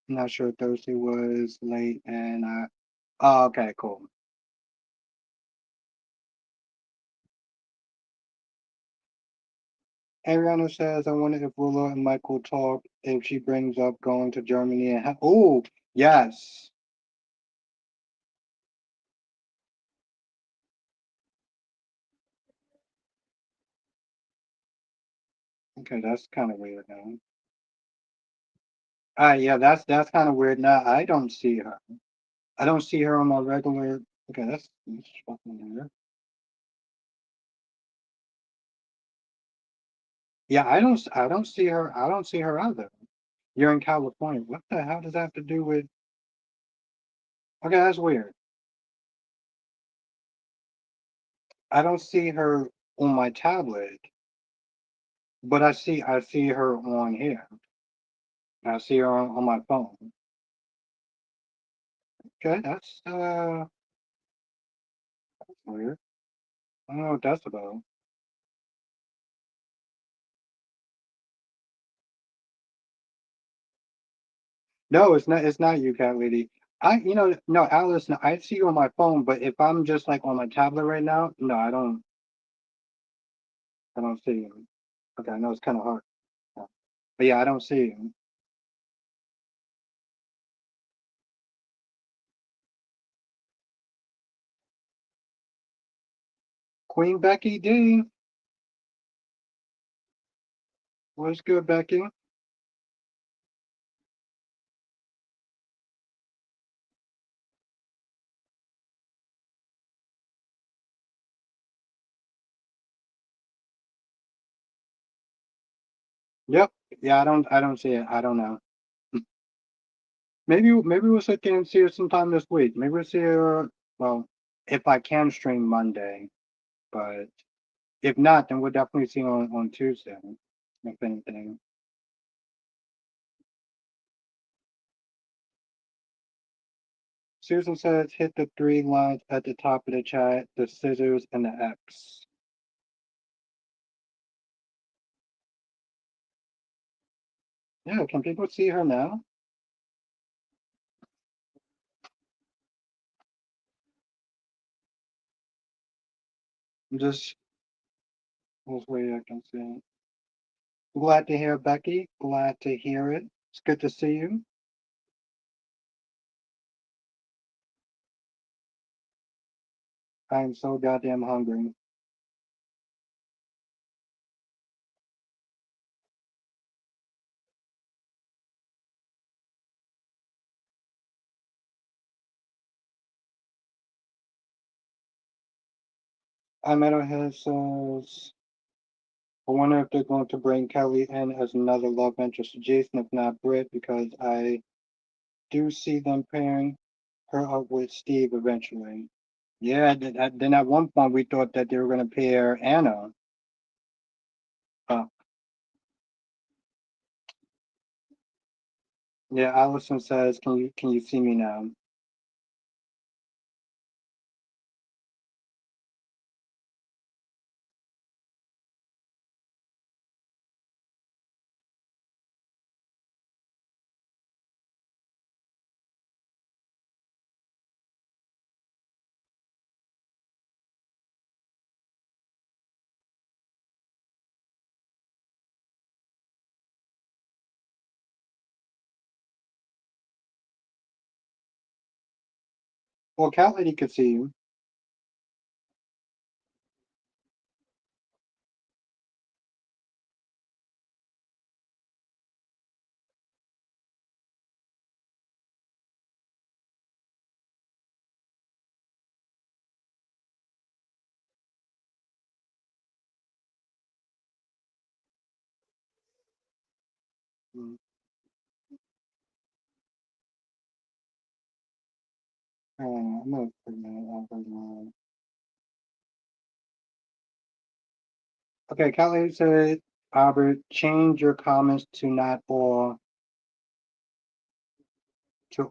I'm not sure Thursday was late and oh, okay, cool. Ariana says, I wonder if Willa and Michael talk if she brings up going to Germany and oh, yes. Okay, that's kind of weird now. Yeah, that's kind of weird. Now I don't see her. I don't see her on my regular. Okay, that's fucking weird. Yeah, I don't see her. I don't see her either. You're in California. What the hell does that have to do with? Okay, that's weird. I don't see her on my tablet, but I see her on here. I see her on my phone. Okay, that's weird. I don't know what that's about. No, it's not you, cat lady. No, Alice. No, I see you on my phone, but if I'm just like on my tablet right now, no, I don't see you. Okay, I know it's kind of hard, but yeah, I don't see you. Queen Becky D, what's good, Becky? Yep. Yeah, I don't see it. I don't know. Maybe we'll sit there and see her sometime this week. Maybe we'll see her. Well, if I can stream Monday, but if not, then we'll definitely see her on Tuesday. If anything. Susan says, hit the three lines at the top of the chat, the scissors and the X. Yeah, can people see her now? Just hopefully I can see it. Glad to hear Becky. Glad to hear it. It's good to see you. I'm so goddamn hungry. I Metalhead says, I wonder if they're going to bring Kelly in as another love interest to Jason, if not Britt, because I do see them pairing her up with Steve eventually. Yeah, then at one point we thought that they were going to pair Anna. Uh, yeah, Allison says, "Can you see me now?" Well, Cat Lady could see you. Mm, I'm gonna put that out right now. Okay, Cat Lady said, Albert, change your comments to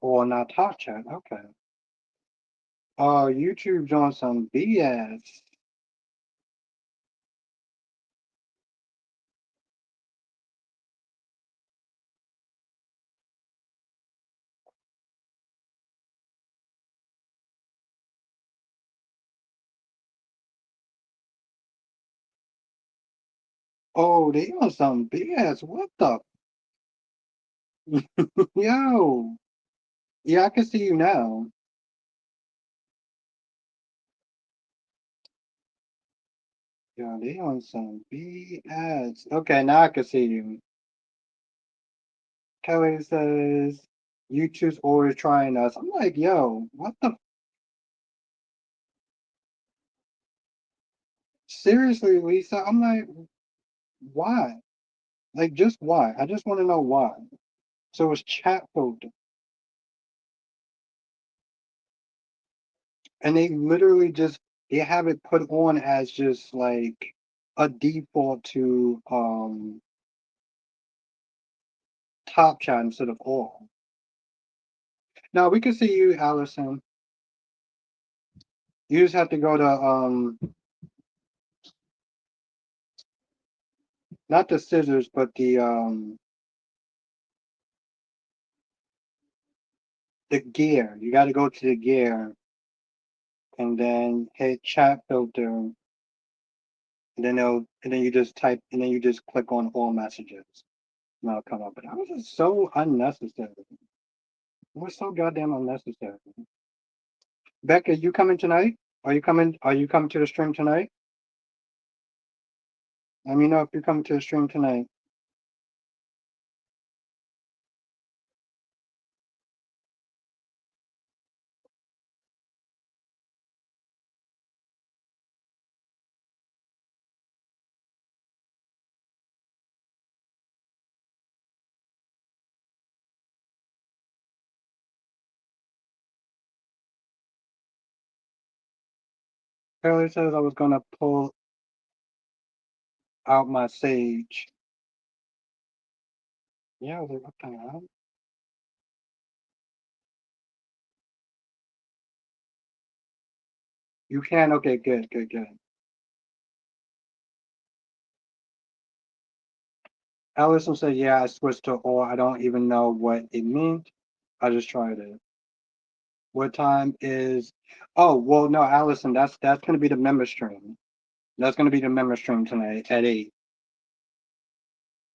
all not talk chat. Okay. Oh, YouTube's on some BS. Oh, they on some BS. What the? Yo. Yeah, I can see you now. Yeah, they on some BS. Okay, now I can see you. Kelly says, YouTube's always trying us. I'm like, yo, what the? Seriously, Lisa? I'm like, why? Like, just why? I just want to know why. So it's chat filter. And they literally just, they have it put on as just like a default to top chat instead of all. Now we can see you, Allison. You just have to go to not the scissors, but the gear. You got to go to the gear and then hit chat filter, and then you just type, and then you just click on all messages, and it'll come up. But that was just so unnecessary. It was so goddamn unnecessary. Becca, you coming tonight? Are you coming? Are you coming to the stream tonight? Let me know if you're coming to the stream tonight. Taylor says I was gonna pull out my sage. Yeah, I was like, what the hell? You can? Okay, good, good, good. Allison said, yeah, I switched to all. I don't even know what it means. I just tried it. What time is? Oh, well, no, Allison, that's gonna be the member stream. That's gonna be the member stream tonight at 8.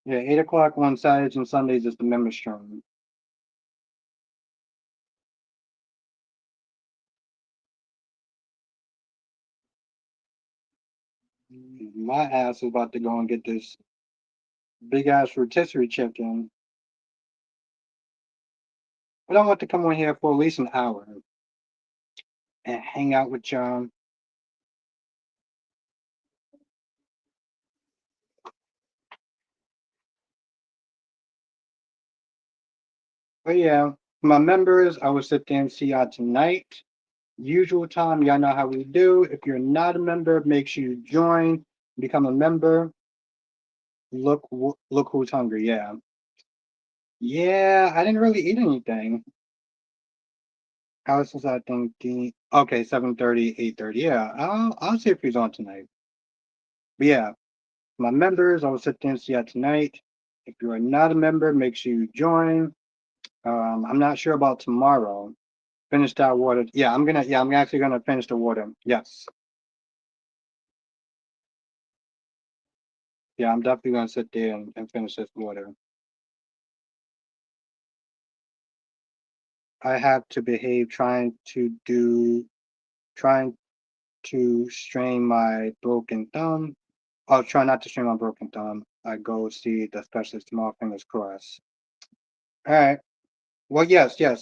Yeah, 8 o'clock on Saturdays and Sundays is the member stream. My ass is about to go and get this big ass rotisserie chicken. But I want to come on here for at least an hour and hang out with y'all. But yeah, my members, I will sit there and see y'all tonight. Usual time, y'all know how we do. If you're not a member, make sure you join, become a member. Look who's hungry. Yeah, yeah. I didn't really eat anything. Alice was I thinking. Okay, 7:30, 8:30. Yeah, I'll see if he's on tonight. But yeah, my members, I will sit there and see y'all tonight. If you are not a member, make sure you join. I'm not sure about tomorrow. Finish that water. Yeah, I'm gonna. Yeah, I'm actually gonna finish the water. Yes. Yeah, I'm definitely gonna sit there and finish this water. I have to behave trying to strain my broken thumb. I'll try not to strain my broken thumb. I go see the specialist tomorrow, fingers crossed. All right. Well, yes. Yeah,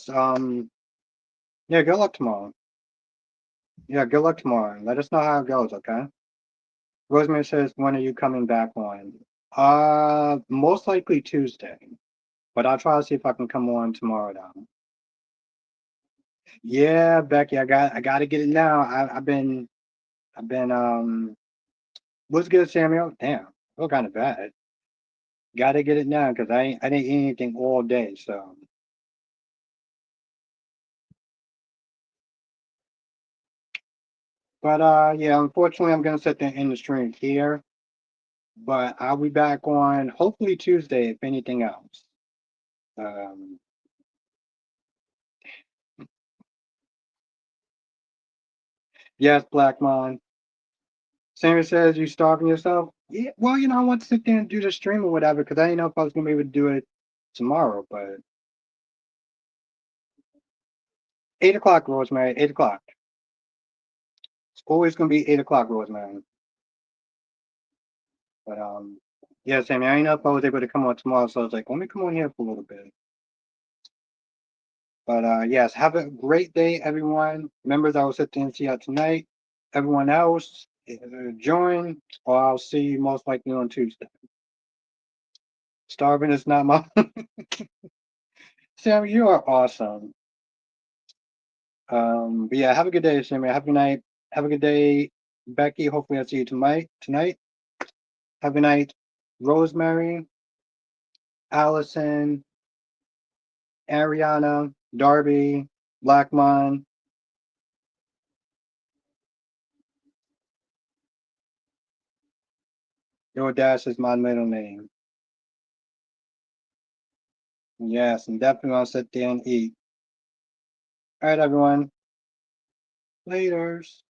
good luck tomorrow. Yeah, good luck tomorrow. Let us know how it goes, okay? Rosemary says, when are you coming back on? Most likely Tuesday, but I'll try to see if I can come on tomorrow now. Yeah, Becky, I gotta get it now. I've been what's good, Samuel? Damn, I feel kind of bad. Gotta get it now because I didn't eat anything all day. So, but yeah, unfortunately, I'm gonna set the end the stream here. But I'll be back on hopefully Tuesday if anything else. Um, yes, Black Mon. Samuel says you starving yourself. Yeah, well, I want to sit there and do the stream or whatever because I didn't know if I was gonna be able to do it tomorrow. But 8 o'clock, Rosemary. 8 o'clock. It's always gonna be 8 o'clock, Rosemary. But yeah, Sammy, I didn't know if I was able to come on tomorrow, so I was like, let me come on here for a little bit. But yes, have a great day, everyone. Members, I will sit there and see you tonight. Everyone else, join, or I'll see you most likely on Tuesday. Starving is not my. Sammy, you are awesome. But yeah, have a good day, Sammy. Have a good night. Have a good day, Becky. Hopefully, I'll see you tonight. Tonight. Have a good night, Rosemary, Allison, Ariana, Darby, Blackmon. Your dash is my middle name. Yes, and definitely want to sit there and eat. All right, everyone. Laters.